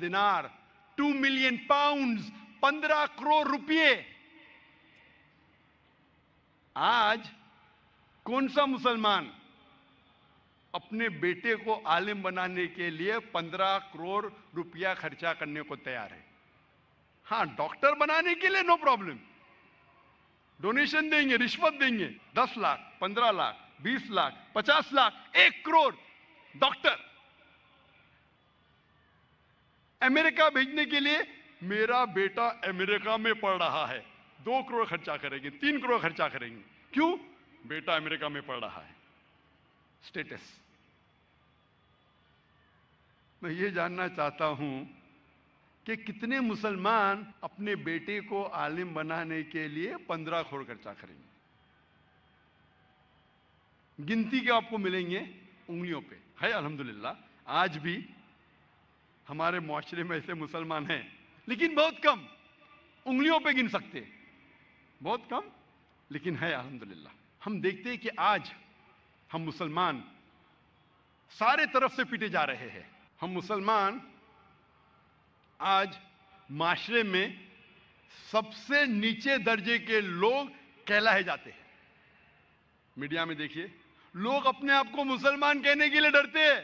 دینار, 2 million pounds, 15 crore روپے. آج کون سا مسلمان اپنے بیٹے کو عالم بنانے کے لیے 15 کروڑ روپیہ خرچہ کرنے کو تیار ہے؟ ہاں, ڈاکٹر بنانے کے لیے نو پرابلم, ڈونیشن دیں گے, رشوت دیں گے, 10 لاکھ, 15 لاکھ, 20 لاکھ, 50 لاکھ, 1 کروڑ ڈاکٹر. امریکہ بھیجنے کے لیے میرا بیٹا امریکہ میں پڑھ رہا ہے, 2 کروڑ خرچہ کریں گے, 3 کروڑ خرچہ کریں گے. کیوں؟ بیٹا امریکہ میں پڑھ رہا ہے. سٹیٹس. میں یہ جاننا چاہتا ہوں کہ کتنے مسلمان اپنے بیٹے کو عالم بنانے کے لیے 15 کروڑ خرچہ کریں گے؟ گنتی کے آپ کو ملیں گے انگلیوں پہ. ہے الحمدللہ آج بھی ہمارے معاشرے میں ایسے مسلمان ہیں, لیکن بہت کم, انگلیوں پہ گن سکتے, بہت کم, لیکن ہے الحمدللہ. ہم دیکھتے ہیں کہ آج ہم مسلمان سارے طرف سے پیٹے جا رہے ہیں. ہم مسلمان آج معاشرے میں سب سے نیچے درجے کے لوگ کہلائے جاتے ہیں. میڈیا میں دیکھیے, لوگ اپنے آپ کو مسلمان کہنے کے لیے ڈرتے ہیں.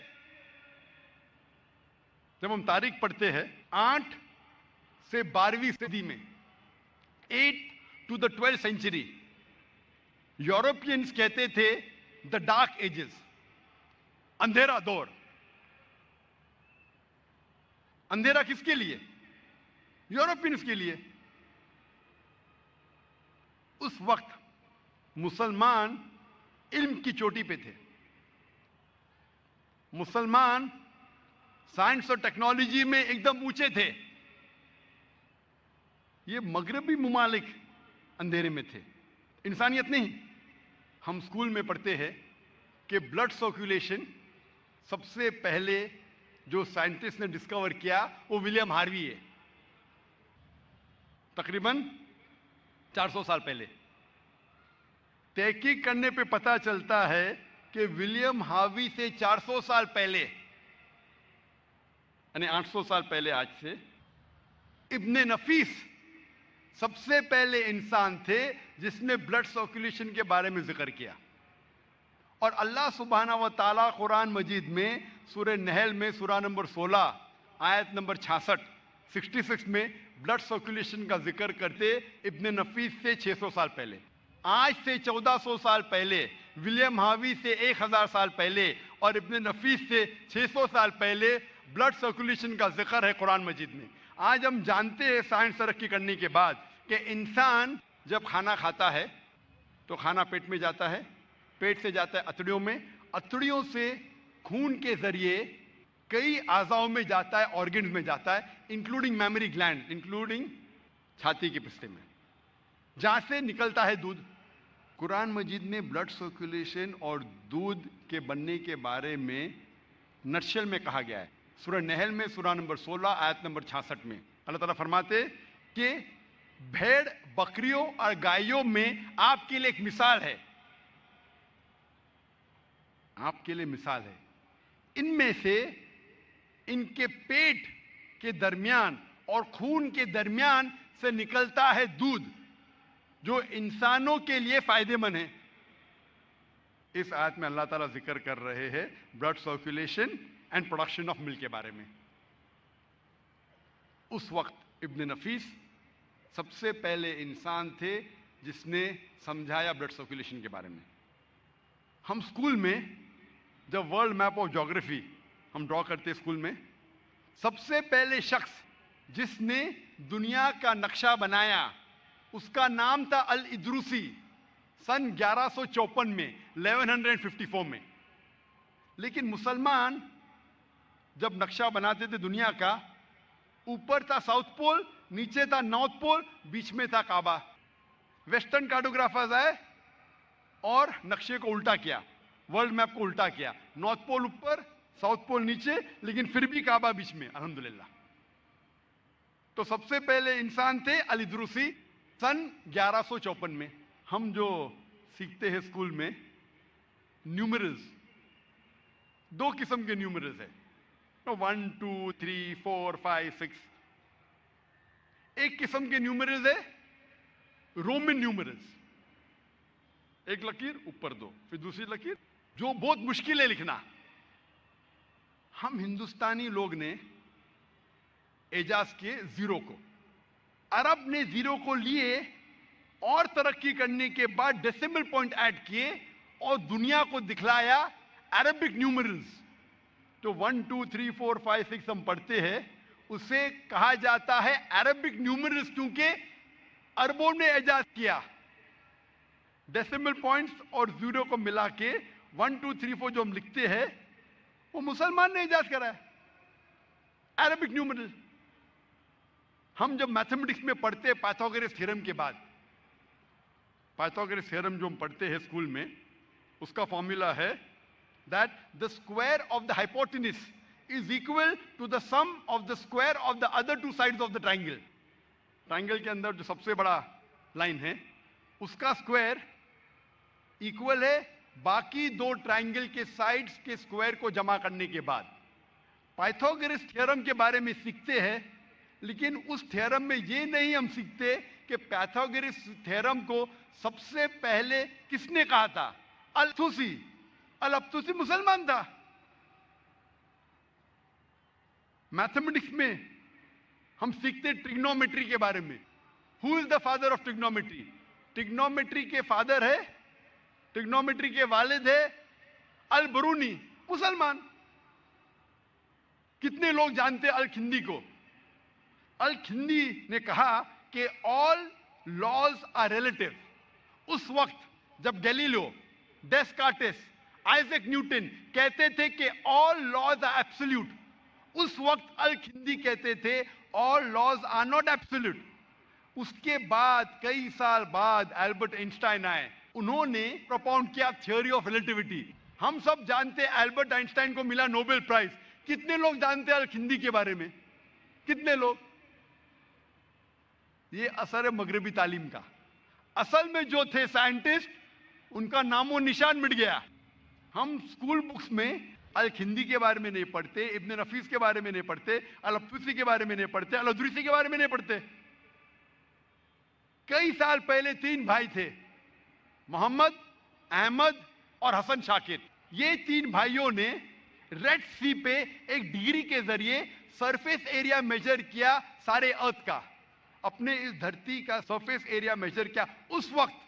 جب ہم تاریخ پڑھتے ہیں, 8 سے 12ویں صدی میں, 8 to the 12th century, Europeans کہتے تھے دا ڈارک ایجز, اندھیرا دور. اندھیرا کس کے لیے؟ یورپینز کے لیے. اس وقت مسلمان علم کی چوٹی پہ تھے, مسلمان سائنس اور ٹیکنالوجی میں ایک دم اونچے تھے. یہ مغربی ممالک اندھیرے میں تھے, انسانیت نہیں. ہم اسکول میں پڑھتے ہیں کہ بلڈ سرکولیشن سب سے پہلے جو سائنٹسٹ نے ڈسکور کیا وہ ولیم ہاروی ہے, تقریباً 400 سال پہلے. تحقیق کرنے پہ پتہ چلتا ہے کہ ولیم ہاروی سے 400 سال پہلے, یعنی 800 سال پہلے آج سے, ابن نفیس سب سے پہلے انسان تھے جس نے بلڈ سرکولیشن کے بارے میں ذکر کیا. اور اللہ سبحانہ و تعالیٰ قرآن مجید میں سورہ نحل میں سورہ نمبر 16 آیت نمبر 66 میں بلڈ سرکولیشن کا ذکر کرتے ابن نفیس سے 600 سال پہلے. آج سے 1400 سال پہلے, ولیم ہاروی سے 1000 سال پہلے, اور ابن نفیس سے 600 سال پہلے بلڈ سرکولیشن کا ذکر ہے قرآن مجید میں. آج ہم جانتے ہیں سائنس ترقی کرنے کے بعد کہ انسان جب کھانا کھاتا ہے تو کھانا پیٹ میں جاتا ہے, پیٹ سے جاتا ہے اتڑیوں میں, اتڑیوں سے خون کے ذریعے کئی اعضاؤں میں جاتا ہے, آرگنز میں جاتا ہے, انکلوڈنگ میموری گلینڈ, انکلوڈنگ چھاتی کے پستے میں, جہاں سے نکلتا ہے دودھ. قرآن مجید میں بلڈ سرکولیشن اور دودھ کے بننے کے بارے میں نٹشل میں کہا گیا ہے. سورہ نحل میں سورہ نمبر 16 آیت نمبر 66 میں اللہ تعالیٰ فرماتے کہ بھیڑ بکریوں اور گائیوں میں آپ کے لیے ایک مثال ہے, آپ کے لیے مثال ہے. ان میں سے ان کے پیٹ کے درمیان اور خون کے درمیان سے نکلتا ہے دودھ جو انسانوں کے لیے فائدے مند ہے. اس آیت میں اللہ تعالیٰ ذکر کر رہے ہیں blood circulation and production of milk کے بارے میں. اس وقت ابن نفیس سب سے پہلے انسان تھے جس نے سمجھایا بلڈ سرکولیشن کے بارے میں. ہم اسکول میں جب ورلڈ میپ آف جیوگرافی ہم ڈرا کرتے اسکول میں, سب سے پہلے شخص جس نے دنیا کا نقشہ بنایا اس کا نام تھا الادروسی, سن 1154 میں, 1154 میں. لیکن مسلمان جب نقشہ بناتے تھے دنیا کا, اوپر تھا ساؤتھ پول, نیچے تھا نارتھ پول, بیچ میں تھا کعبہ. ویسٹرن کارٹوگرافرز آئے اور نقشے کو الٹا کیا, ورلڈ میپ کو الٹا کیا, نارتھ پول اوپر, ساؤتھ پول نیچے, لیکن پھر بھی کعبہ بیچ میں, الحمدللہ. تو سب سے پہلے انسان تھے الادروسی سن 1154 میں. ہم جو سیکھتے ہیں اسکول میں نیومرلز, 2 قسم کے نیومرلز ہیں. 1 2 3 4 5 6. ایک قسم کے نیومرلز ہے رومن نیومرلز. ایک لکیر اوپر دو، پھر دوسری لکیر، جو بہت مشکل ہے لکھنا. ہم ہندوستانی لوگ نے اعجاز کیے زیرو کو. عرب نے زیرو کو لیے اور ترقی کرنے کے بعد ڈیسیمل پوائنٹ ایڈ کیے اور دنیا کو دکھلایا عربک نیومرلز. تو 1 2 3 4 5 6 ہم پڑھتے ہیں، اسے کہا جاتا ہے عربک نیومرلز، کیونکہ عربوں نے اعجاز کیا. ڈیسیمل پوائنٹس اور زیرو کو ملا کے 1 2 3 4 جو ہم لکھتے ہیں وہ مسلمان نے اعجاز کرا ہے، عربک نیومرل. ہم جب میتھمیٹکس میں پڑھتے ہیں پائتھاگورس تھیورم کے بعد، پائتھاگورس تھیورم جو ہم پڑھتے ہیں اسکول میں، اس کا فارمولا ہے that the square of the hypotenuse is equal to the sum of the square of the other two sides of the triangle. Triangle کے اندر جو سب سے بڑا لائن ہے اس کا اسکوائر ایکول ہے باقی دو ٹرائنگل کے سائڈز کے اسکوائر کو جمع کرنے کے بعد. پائتھاگورس تھیورم کے بارے میں سیکھتے ہیں، لیکن اس تھیورم میں یہ نہیں ہم سیکھتے کہ پائتھاگورس تھیورم کو سب سے پہلے کس نے کہا تھا. الطوسی. الطوسی مسلمان تھا. میتھمیٹکس میں ہم سیکھتے ٹریگنومیٹری کے بارے میں. Who is the father of trigonometry? Trigonometry کے فادر ہے، ٹریگنومیٹری کے والد ہے البرونی، مسلمان. کتنے لوگ جانتے ہیں الکھندی کو؟ الکھندی نے کہا کہ آل لاز آر ریلیٹیو. اس وقت جب گیلیلیو، ڈیسکارٹس، آئزیک نیوٹن کہتے تھے کہ آل لاز آر ایبسولوٹ، اس وقت الکھندی کہتے تھے آل لاز آر ناٹ ایبسولوٹ. اس کے بعد کئی سال بعد البرٹ آئنسٹائن آئے، انہوں نے پروپاؤنڈ کیا تھیوری آف ریلیٹیوٹی. ہم سب جانتے ہیں البرٹ آئنسٹائن کو ملا نوبل پرائز. کتنے لوگ جانتے ہیں الکھندی کے بارے میں؟ کتنے لوگ؟ یہ اثر ہے مغربی تعلیم کا. اصل میں جو تھے سائنٹسٹ ان کا نام و نشان مٹ گیا. ہم اسکول بکس میں الکھندی کے بارے میں نہیں پڑھتے، ابن نفیس کے بارے میں نہیں پڑھتے، الطوسی کے بارے میں نہیں پڑھتے، الادریسی کے بارے میں نہیں پڑھتے. کئی سال پہلے 3 بھائی تھے، محمد، احمد اور حسن شاکر. یہ 3 بھائیوں نے ریڈ سی پہ ایک ڈگری کے ذریعے سرفیس ایریا میجر کیا سارے ارتھ کا. اپنے اس دھرتی کا سرفیس ایریا میجر کیا اس وقت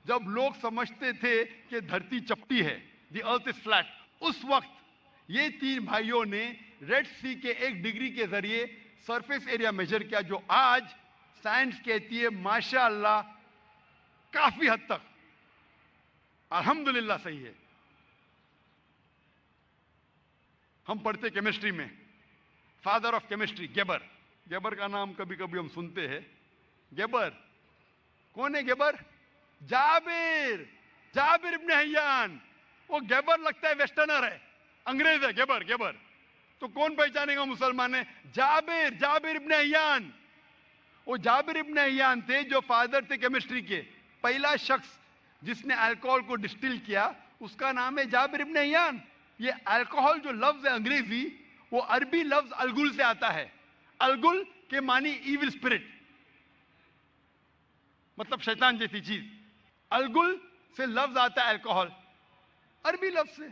جب لوگ سمجھتے تھے کہ دھرتی چپٹی ہے، دی ارتھ از فلیٹ. اس وقت یہ 3 بھائیوں نے ریڈ سی کے ایک ڈگری کے ذریعے سرفیس ایریا میجر کیا، جو آج سائنس کہتی ہے ماشاء اللہ کافی حد تک الحمدللہ صحیح ہے. ہم پڑھتے کیمسٹری میں فادر آف کیمسٹری گیبر. گیبر کا نام کبھی کبھی ہم سنتے ہیں. گیبر کون ہے؟ گیبر جابر، جابر ابن حیان. وہ گیبر لگتا ہے ویسٹرنر ہے، انگریز ہے. گیبر گیبر تو کون پہچانے گا مسلمان ہے؟ جابر، جابر ابن حیان. وہ جابر ابن حیان تھے جو فادر تھے کیمسٹری کے. پہلا شخص جس نے الکوہل کو ڈسٹل کیا اس کا نام ہے جابر ابن حیان. یہ الکوہل جو لفظ ہے انگریزی، وہ عربی لفظ الگل سے آتا ہے. الگل کے معنی ایول اسپرٹ، مطلب شیطان جیسی چیز. الگل سے لفظ آتا ہے الکوہل، عربی لفظ سے.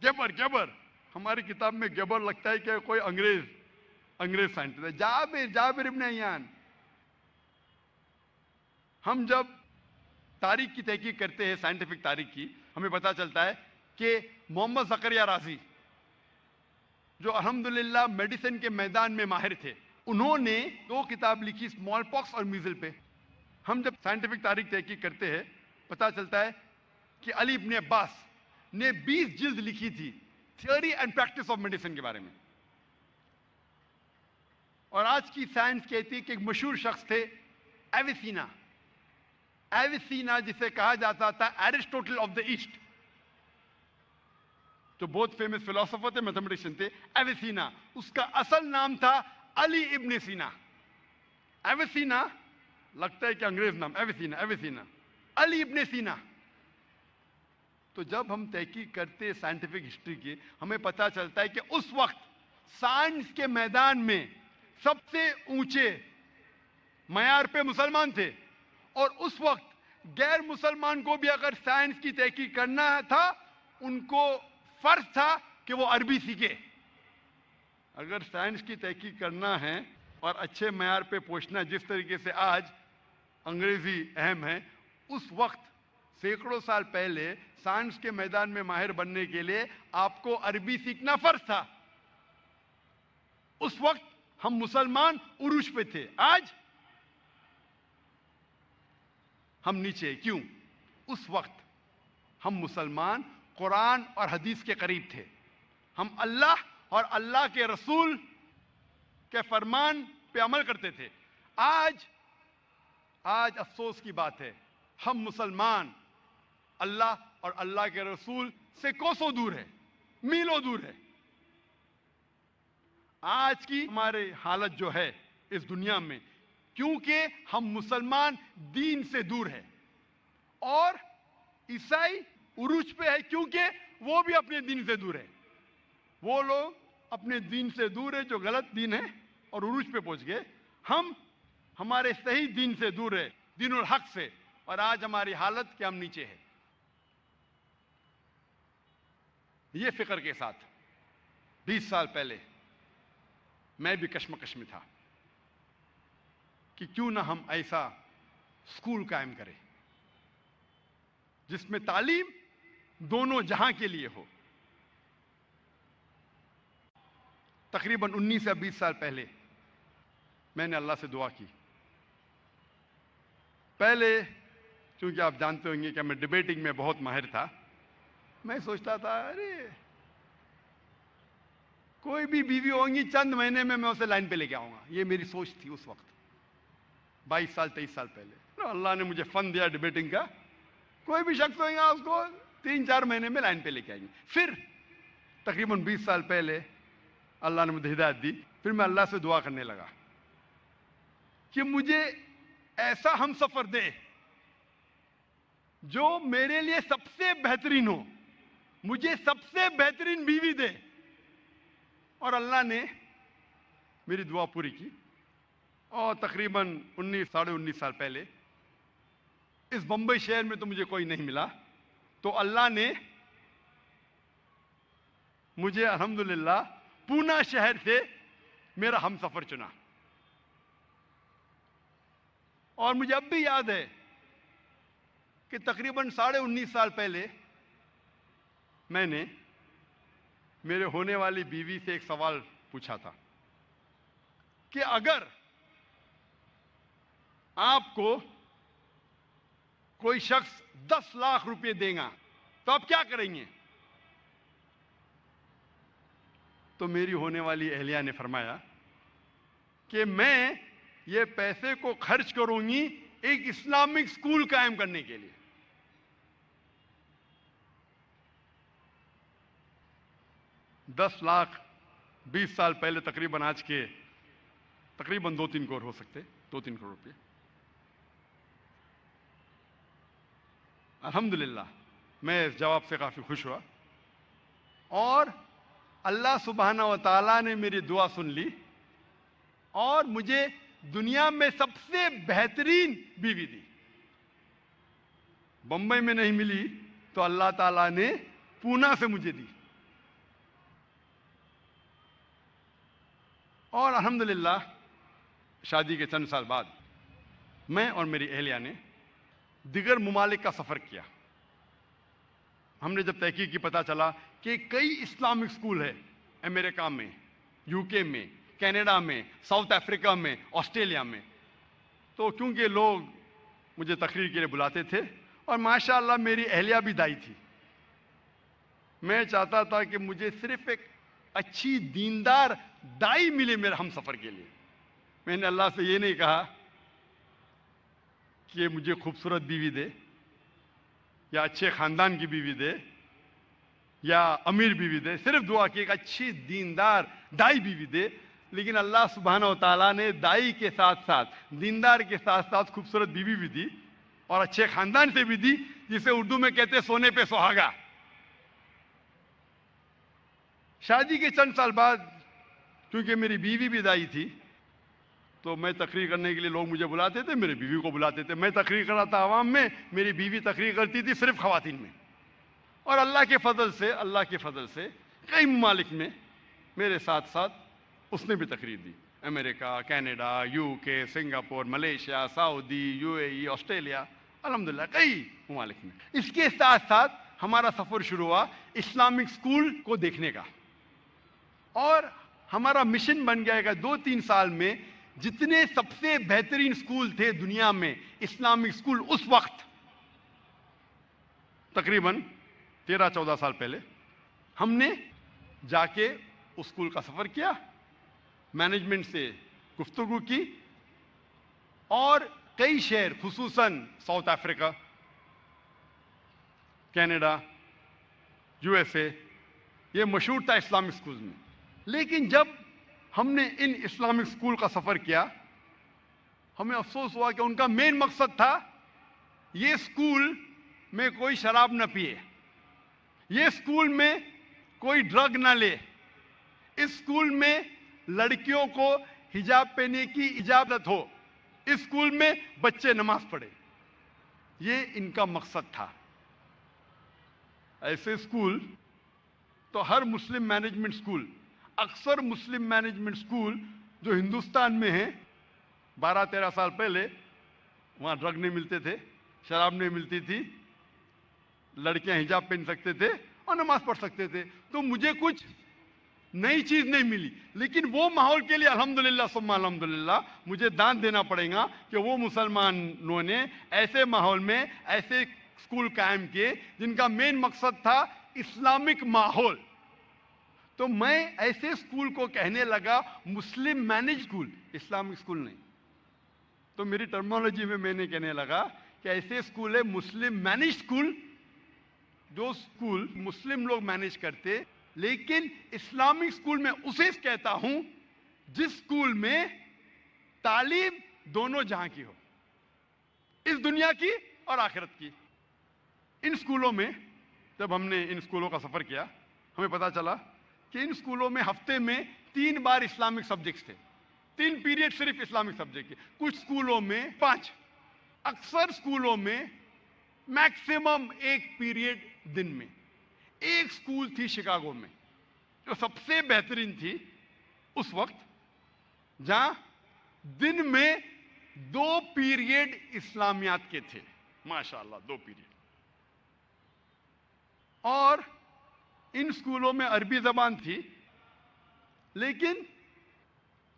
گیبر، گیبر ہماری کتاب میں گیبر لگتا ہے کہ کوئی انگریز سائنٹسٹ ہے. جابر، جابر ابن حیان. ہم جب تاریخ کی تحقیق کرتے ہیں، سائنٹیفک تاریخ کی، ہمیں پتہ چلتا ہے کہ محمد زکریا رازی جو الحمدللہ میڈیسن کے میدان میں ماہر تھے، انہوں نے 2 کتاب لکھی اسمال پاکس اور میزل پہ. ہم جب سائنٹیفک تاریخ تحقیق کرتے ہیں پتہ چلتا ہے کہ علی ابن عباس نے 20 جلد لکھی تھی theory and practice of medicine کے بارے میں. اور آج کی سائنس کہتی ہے کہ ایک مشہور شخص تھے ایویسینا. ایویسینا جسے کہا جاتا تھا ایرسٹوٹل آف دا ایسٹ، جو بہت فیمس فلاسفر تھے، میتھمیٹیشین تھے. ایویسینا اس کا اصل نام تھا علی ابن سینا. ایویسینا لگتا ہے کہ انگریز نام. ایویسینا، ایویسینا، علی ابن سینا. تو جب ہم تحقیق کرتے سائنٹیفک ہسٹری کی ہمیں پتہ چلتا ہے کہ اس وقت سائنس کے میدان میں سب سے اونچے معیار پہ مسلمان تھے، اور اس وقت غیر مسلمان کو بھی اگر سائنس کی تحقیق کرنا تھا ان کو فرض تھا کہ وہ عربی سیکھے۔ اگر سائنس کی تحقیق کرنا ہے اور اچھے معیار پہ پہنچنا جس طریقے سے آج انگریزی اہم ہے، اس وقت سینکڑوں سال پہلے سائنس کے میدان میں ماہر بننے کے لیے آپ کو عربی سیکھنا فرض تھا۔ اس وقت ہم مسلمان عروج پہ تھے، آج ہم نیچے۔ کیوں؟ اس وقت ہم مسلمان قرآن اور حدیث کے قریب تھے، ہم اللہ اور اللہ کے رسول کے فرمان پہ عمل کرتے تھے۔ آج افسوس کی بات ہے، ہم مسلمان اللہ اور اللہ کے رسول سے کوسوں دور ہے، میلوں دور ہے۔ آج کی ہماری حالت جو ہے اس دنیا میں، کیونکہ ہم مسلمان دین سے دور ہیں، اور عیسائی عروج پہ ہے کیونکہ وہ بھی اپنے دین سے دور ہے۔ وہ لوگ اپنے دین سے دور ہے جو غلط دین ہے اور عروج پہ پہنچ گئے، ہم ہمارے صحیح دین سے دور ہے، دین الحق سے، اور آج ہماری حالت کہ ہم نیچے ہے۔ یہ فکر کے ساتھ 20 سال پہلے میں بھی کشمکش میں تھا کہ کیوں نہ ہم ایسا اسکول قائم کریں جس میں تعلیم دونوں جہاں کے لیے ہو۔ تقریباً 19 یا 20 سال پہلے میں نے اللہ سے دعا کی۔ پہلے چونکہ آپ جانتے ہوں گے کہ میں ڈیبیٹنگ میں بہت ماہر تھا، میں سوچتا تھا ارے کوئی بھی بیوی ہوں گی چند مہینے میں اسے لائن پہ لے کے آؤں گا، یہ میری سوچ تھی اس وقت 22 سال 23 سال پہلے۔ اللہ نے مجھے فن دیا ڈیبیٹنگ کا، کوئی بھی شخص ہوگا اس کو 3-4 مہینے میں لائن پہ لے کے آئیں گے۔ پھر تقریباً 20 سال پہلے اللہ نے مجھے ہدایت دی، پھر میں اللہ سے دعا کرنے لگا کہ مجھے ایسا ہم سفر دے جو میرے لیے سب سے بہترین ہو، مجھے سب سے بہترین بیوی دے۔ اور اللہ نے میری دعا پوری کی، اور تقریباً 19-19.5 سال پہلے اس بمبئی شہر میں تو مجھے کوئی نہیں ملا، تو اللہ نے مجھے الحمدللہ پونا شہر سے میرا ہم سفر چنا۔ اور مجھے اب بھی یاد ہے کہ تقریباً 19.5 سال پہلے میں نے میرے ہونے والی بیوی سے ایک سوال پوچھا تھا کہ اگر آپ کو کوئی شخص 10 لاکھ روپے دے گا تو آپ کیا کریں گے؟ تو میری ہونے والی اہلیہ نے فرمایا کہ میں یہ پیسے کو خرچ کروں گی ایک اسلامک اسکول قائم کرنے کے لیے۔ 10 لاکھ 20 سال پہلے تقریباً آج کے تقریباً 2-3 کروڑ ہو سکتے، 2-3 کروڑ روپے۔ الحمدللہ میں اس جواب سے کافی خوش ہوا، اور اللہ سبحانہ و تعالیٰ نے میری دعا سن لی اور مجھے دنیا میں سب سے بہترین بیوی دی۔ بمبئی میں نہیں ملی تو اللہ تعالیٰ نے پونا سے مجھے دی، اور الحمدللہ شادی کے چند سال بعد میں اور میری اہلیہ نے دیگر ممالک کا سفر کیا۔ ہم نے جب تحقیق کی پتہ چلا کہ کئی اسلامک اسکول ہے امریکہ میں، یو کے میں، کینیڈا میں، ساؤتھ افریقہ میں، آسٹریلیا میں، تو کیونکہ لوگ مجھے تقریر کے لیے بلاتے تھے، اور ماشاءاللہ میری اہلیہ بھی دائی تھی، میں چاہتا تھا کہ مجھے صرف ایک اچھی دیندار دائی ملے میرے ہم سفر کے لیے۔ میں نے اللہ سے یہ نہیں کہا کہ مجھے خوبصورت بیوی دے، یا اچھے خاندان کی بیوی دے، یا امیر بیوی دے، صرف دعا کی ایک اچھی دیندار دائی بیوی دے۔ لیکن اللہ سبحانہ و تعالیٰ نے دائی کے ساتھ ساتھ، دیندار کے ساتھ ساتھ خوبصورت بیوی بھی دی، اور اچھے خاندان سے بھی دی، جسے اردو میں کہتے ہیں سونے پہ سہاگا۔ شادی کے چند سال بعد کیونکہ میری بیوی بھی دائی تھی تو میں تقریر کرنے کے لیے لوگ مجھے بلاتے تھے, میری بیوی کو بلاتے تھے. میں تقریر کر رہا تھا عوام میں, میری بیوی تقریر کرتی تھی صرف خواتین میں. اور اللہ کے فضل سے کئی ممالک میں میرے ساتھ ساتھ اس نے بھی تقریر دی. America, Canada, U K, Singapore, Malaysia, Saudi, U A E, Australia, الحمدللہ کئی ممالک میں. اس کے ساتھ ساتھ ہمارا سفر شروع ہوا اسلامک اسکول کو دیکھنے کا, اور ہمارا مشن بن گیا کہ 2-3 سال میں جتنے سب سے بہترین اسکول تھے دنیا میں اسلامک اسکول اس وقت, تقریباً 13-14 سال پہلے, ہم نے جا کے اس اسکول کا سفر کیا, مینجمنٹ سے گفتگو کی, اور کئی شہر خصوصاً South Africa, Canada, U S A, یہ مشہور تھا اسلامک اسکول میں. لیکن جب ہم نے ان اسلامک اسکول کا سفر کیا, ہمیں افسوس ہوا کہ ان کا مین مقصد تھا یہ اسکول میں کوئی شراب نہ پیے, یہ اسکول میں کوئی ڈرگ نہ لے, اس اسکول میں لڑکیوں کو حجاب پہننے کی اجازت ہو, اس اسکول میں بچے نماز پڑھے. یہ ان کا مقصد تھا. ایسے اسکول تو ہر مسلم مینجمنٹ اسکول, اکثر مسلم مینجمنٹ اسکول جو ہندوستان میں ہیں, 12-13 سال پہلے وہاں ڈرگ نہیں ملتے تھے, شراب نہیں ملتی تھی, لڑکیاں حجاب پہن سکتے تھے اور نماز پڑھ سکتے تھے. تو مجھے کچھ نئی چیز نہیں ملی, لیکن وہ ماحول کے لیے الحمدللہ ثم الحمدللہ مجھے دان دینا پڑے گا کہ وہ مسلمانوں نے ایسے ماحول میں ایسے اسکول قائم کیے جن کا مین مقصد تھا اسلامک ماحول. تو میں ایسے اسکول کو کہنے لگا مسلم مینج اسکول, اسلامک اسکول نہیں. تو میری ٹرمنالوجی میں نے کہنے لگا کہ ایسے اسکول ہے مسلم مینج اسکول, جو اسکول مسلم لوگ مینج کرتے, لیکن اسلامک اسکول میں اسے کہتا ہوں جس اسکول میں تعلیم دونوں جہاں کی ہو, اس دنیا کی اور آخرت کی. ان اسکولوں میں جب ہم نے ان اسکولوں کا سفر کیا, ہمیں پتا چلا کہ ان اسکولوں میں ہفتے میں 3 بار اسلامک سبجیکٹس تھے, 3 پیریڈ صرف اسلامک سبجیکٹ کے. کچھ اسکولوں میں 5, اکثر اسکولوں میں میکسیمم 1 پیریڈ دن میں. ایک اسکول تھی شکاگو میں جو سب سے بہترین تھی اس وقت, جہاں دن میں 2 پیریڈ اسلامیات کے تھے, ماشاءاللہ 2 پیریڈ. اور ان اسکولوں میں عربی زبان تھی, لیکن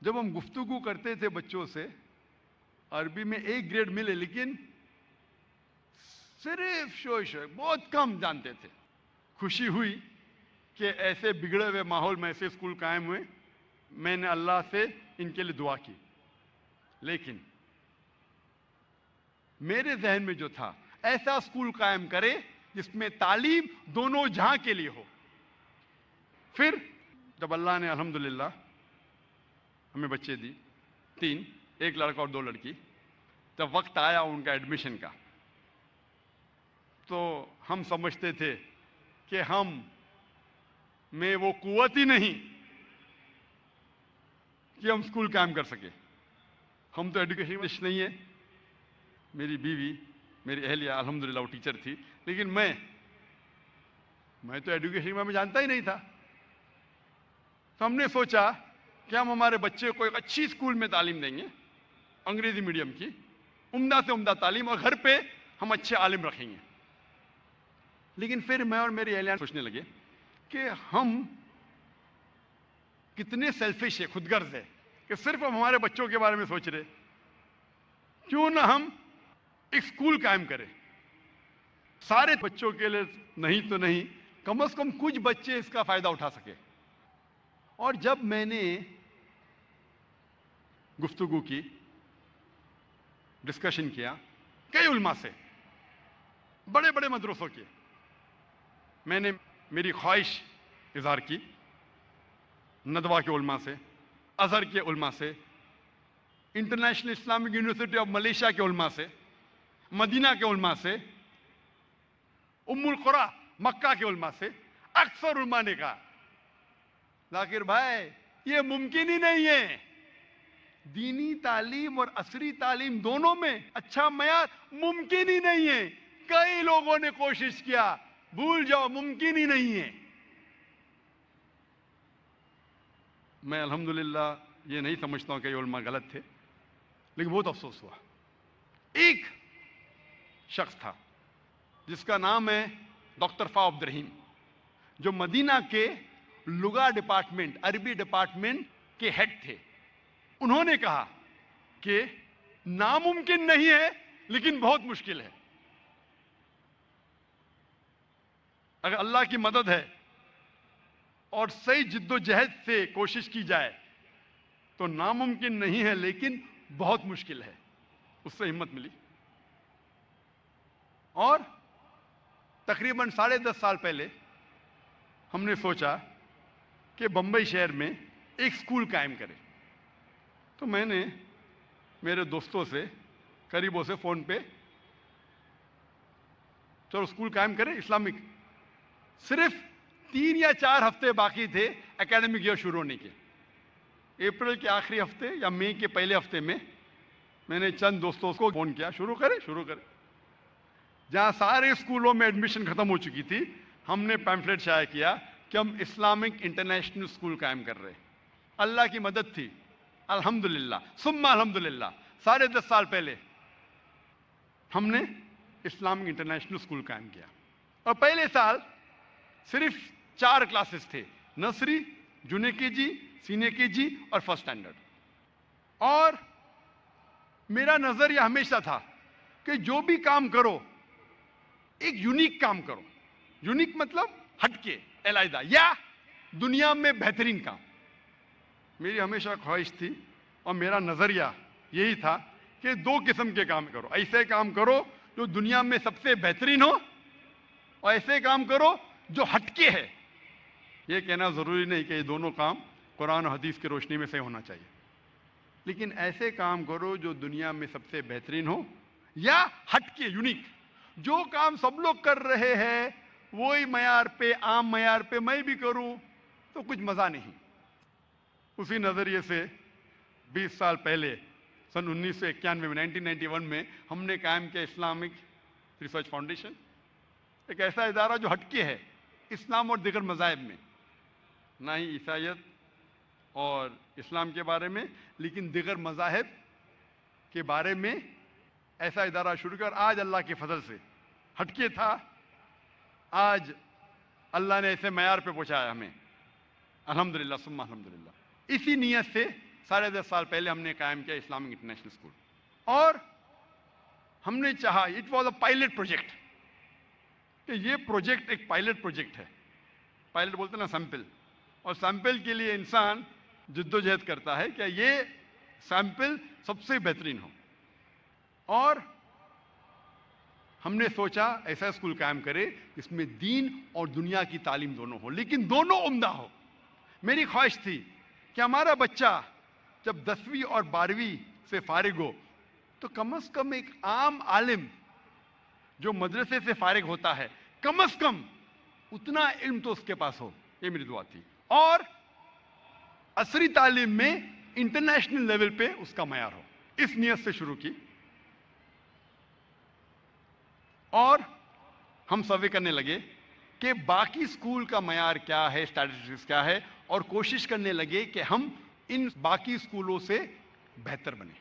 جب ہم گفتگو کرتے تھے بچوں سے, عربی میں 1 گریڈ ملے لیکن صرف شوش بہت کم جانتے تھے. خوشی ہوئی کہ ایسے بگڑے ہوئے ماحول میں ایسے اسکول قائم ہوئے. میں نے اللہ سے ان کے لیے دعا کی, لیکن میرے ذہن میں جو تھا ایسا اسکول قائم کرے جس میں تعلیم دونوں جہاں کے لیے ہو. پھر جب اللہ نے الحمدللہ ہمیں بچے دی, 3, 1 لڑکا اور 2 لڑکی, جب وقت آیا ان کا ایڈمیشن کا, تو ہم سمجھتے تھے کہ ہم میں وہ قوت ہی نہیں کہ ہم اسکول قائم کر سکے. ہم تو ایڈوکیشن نہیں ہے. میری بیوی, میری اہلیہ الحمدللہ وہ ٹیچر تھی, لیکن میں تو ایڈوکیشن میں جانتا ہی نہیں تھا. تو ہم نے سوچا کہ ہم ہمارے بچے کو ایک اچھی اسکول میں تعلیم دیں گے, انگریزی میڈیم کی, عمدہ سے عمدہ تعلیم, اور گھر پہ ہم اچھے عالم رکھیں گے. لیکن پھر میں اور میری اہلیہ سوچنے لگے کہ ہم کتنے سیلفش ہے, خود غرض ہے کہ صرف ہم ہمارے بچوں کے بارے میں سوچ رہے. کیوں نہ ہم ایک اسکول قائم کریں, سارے بچوں کے لیے نہیں تو نہیں, کم از کم کچھ بچے اس کا فائدہ اٹھا سکے. اور جب میں نے گفتگو کی, ڈسکشن کیا کئی علماء سے, بڑے بڑے مدرسوں کے, میں نے میری خواہش اظہار کی ندوہ کے علماء سے, ازہر کے علماء سے, International Islamic University of Malaysia کے علماء سے, مدینہ کے علماء سے, ام القری مکہ کے علماء سے. اکثر علماء نے کہا ذاکر بھائی یہ ممکن ہی نہیں ہے. دینی تعلیم اور عصری تعلیم دونوں میں اچھا معیار ممکن ہی نہیں ہے. کئی لوگوں نے کوشش کیا, بھول جاؤ, ممکن ہی نہیں ہے. میں الحمدللہ یہ نہیں سمجھتا ہوں کہ یہ علماء غلط تھے, لیکن بہت افسوس ہوا. ایک شخص تھا جس کا نام ہے ڈاکٹر فا عبد الرحیم, جو مدینہ کے لغہ ڈپارٹمنٹ, عربی ڈپارٹمنٹ کے ہیڈ تھے. انہوں نے کہا کہ ناممکن نہیں ہے لیکن بہت مشکل ہے. اگر اللہ کی مدد ہے اور صحیح جد و جہد سے کوشش کی جائے تو ناممکن نہیں ہے لیکن بہت مشکل ہے. اس سے ہمت ملی اور تقریباً 10.5 سال پہلے ہم نے سوچا کہ بمبئی شہر میں ایک اسکول قائم کرے. تو میں نے میرے دوستوں سے, قریبوں سے فون پہ, چلو اسکول قائم کریں اسلامک. صرف 3 یا 4 ہفتے باقی تھے اکیڈمک ایئر شروع ہونے کے. اپریل کے آخری ہفتے یا مئی کے پہلے ہفتے میں میں نے چند دوستوں کو فون کیا, شروع کریں. جہاں سارے اسکولوں میں ایڈمیشن ختم ہو چکی تھی, ہم نے پیمفلیٹ شائع کیا کہ ہم اسلامک انٹرنیشنل اسکول قائم کر رہے. اللہ کی مدد تھی, الحمدللہ ثم الحمدللہ. 10.5 سال پہلے ہم نے اسلامک انٹرنیشنل اسکول قائم کیا. اور پہلے سال صرف 4 کلاسز تھے, نرسری, جونیئر کے جی, سینئر کے جی اور فرسٹ اسٹینڈرڈ. اور میرا نظریہ ہمیشہ تھا کہ جو بھی کام کرو ایک یونیک کام کرو. یونیک مطلب ہٹ کے, علیحدہ, یا دنیا میں بہترین کام. میری ہمیشہ خواہش تھی اور میرا نظریہ یہی تھا کہ 2 قسم کے کام کرو. ایسے کام کرو جو دنیا میں سب سے بہترین ہو, اور ایسے کام کرو جو ہٹ کے ہے. یہ کہنا ضروری نہیں کہ یہ دونوں کام قرآن و حدیث کی روشنی میں سے ہونا چاہیے, لیکن ایسے کام کرو جو دنیا میں سب سے بہترین ہو یا ہٹ کے, یونیک. جو کام سب لوگ کر رہے ہیں وہی معیار پہ, عام معیار پہ میں بھی کروں تو کچھ مزہ نہیں. اسی نظریے سے 20 سال پہلے سن 1991 میں 1991 میں ہم نے قائم کیا اسلامک ریسرچ فاؤنڈیشن. ایک ایسا ادارہ جو ہٹ کے ہے اسلام اور دیگر مذاہب میں, نہ ہی عیسائیت اور اسلام کے بارے میں, لیکن دیگر مذاہب کے بارے میں ایسا ادارہ شروع کر. آج اللہ کے فضل سے ہٹ کے تھا, آج اللہ نے ایسے معیار پہ پہنچایا ہمیں, الحمدللہ ثم الحمدللہ. اسی نیت سے 10.5 سال پہلے ہم نے قائم کیا اسلامک انٹرنیشنل اسکول. اور ہم نے چاہا, it was a pilot project, کہ یہ پروجیکٹ ایک پائلٹ پروجیکٹ ہے. پائلٹ بولتے ہیں نا سیمپل, اور سیمپل کے لیے انسان جد و جہد کرتا ہے کہ یہ سیمپل سب سے بہترین ہو. اور ہم نے سوچا ایسا اسکول قائم کرے جس میں دین اور دنیا کی تعلیم دونوں ہو, لیکن دونوں عمدہ ہو. میری خواہش تھی کہ ہمارا بچہ جب 10ویں اور 12ویں سے فارغ ہو تو کم از کم ایک عام عالم جو مدرسے سے فارغ ہوتا ہے, کم از کم اتنا علم تو اس کے پاس ہو. یہ میری دعا تھی. اور عصری تعلیم میں انٹرنیشنل لیول پہ اس کا معیار ہو. اس نیت سے شروع کی اور ہم سروے کرنے لگے کہ باقی اسکول کا معیار کیا ہے, اسٹیٹسٹکس کیا ہے, اور کوشش کرنے لگے کہ ہم ان باقی اسکولوں سے بہتر بنیں.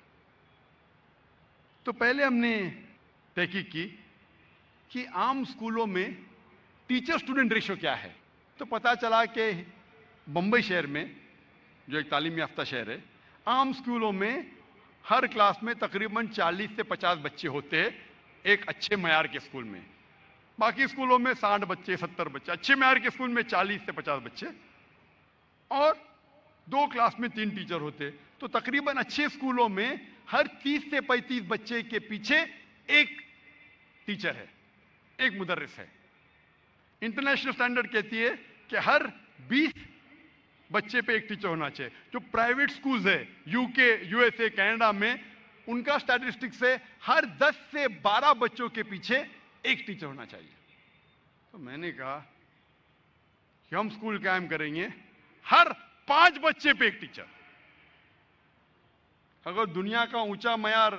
تو پہلے ہم نے تحقیق کی کہ عام اسکولوں میں ٹیچر اسٹوڈنٹ ریشو کیا ہے. تو پتہ چلا کہ بمبئی شہر میں, جو ایک تعلیم یافتہ شہر ہے, عام اسکولوں میں ہر کلاس میں تقریباً 40 سے 50 بچے ہوتے ہیں ایک اچھے معیار کے اسکول میں. باقی اسکولوں میں 60 بچے, 70 بچے. اچھے معیار کے اسکول میں 40 سے 50 بچے, اور 2 کلاس میں 3 ٹیچر ہوتے. تو تقریباً اچھے اسکولوں میں ہر 30 سے 35 بچے کے پیچھے ایک ٹیچر ہے, ایک مدرس ہے. انٹرنیشنل اسٹینڈرڈ کہتی ہے کہ ہر 20 بچے پہ ایک ٹیچر ہونا چاہیے. جو پرائیویٹ سکولز ہے یو کے, یو ایس اے, کینیڈا میں, ان کا اسٹیٹسٹکس ہے ہر 10 سے 12 بچوں کے پیچھے ایک ٹیچر ہونا چاہیے. تو میں نے کہا کہ ہم اسکول قائم کریں گے ہر 5 بچے پہ ایک ٹیچر. اگر دنیا کا اونچا معیار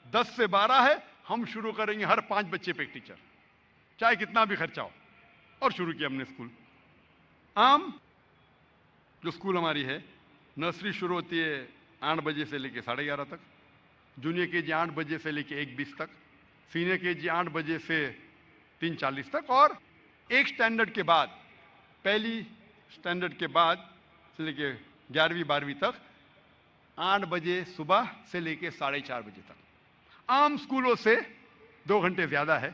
10 سے 12 ہے, ہم شروع کریں گے ہر 5 بچے پہ ایک ٹیچر, چاہے کتنا بھی خرچہ ہو. اور شروع کیا ہم نے اسکول. عام جو اسکول ہماری ہے, نرسری شروع ہوتی ہے 8 بجے سے لے کے 11:30 تک, جونیئر کے جی 8 بجے سے لے کے 1:20 تک, سینئر کے جی 8 بجے سے 3:40 تک, اور ایک سٹینڈرڈ کے بعد, پہلی سٹینڈرڈ کے بعد سے لے کے 11ویں 12ویں تک 8 بجے صبح سے لے کے 4:30 بجے تک. عام اسکولوں سے 2 گھنٹے زیادہ ہے,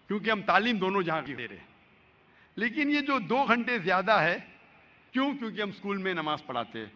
کیونکہ ہم تعلیم دونوں جہاں کی دے رہے ہیں. لیکن یہ جو 2 گھنٹے زیادہ ہے, کیوں؟ کیونکہ ہم اسکول میں نماز پڑھاتے ہیں.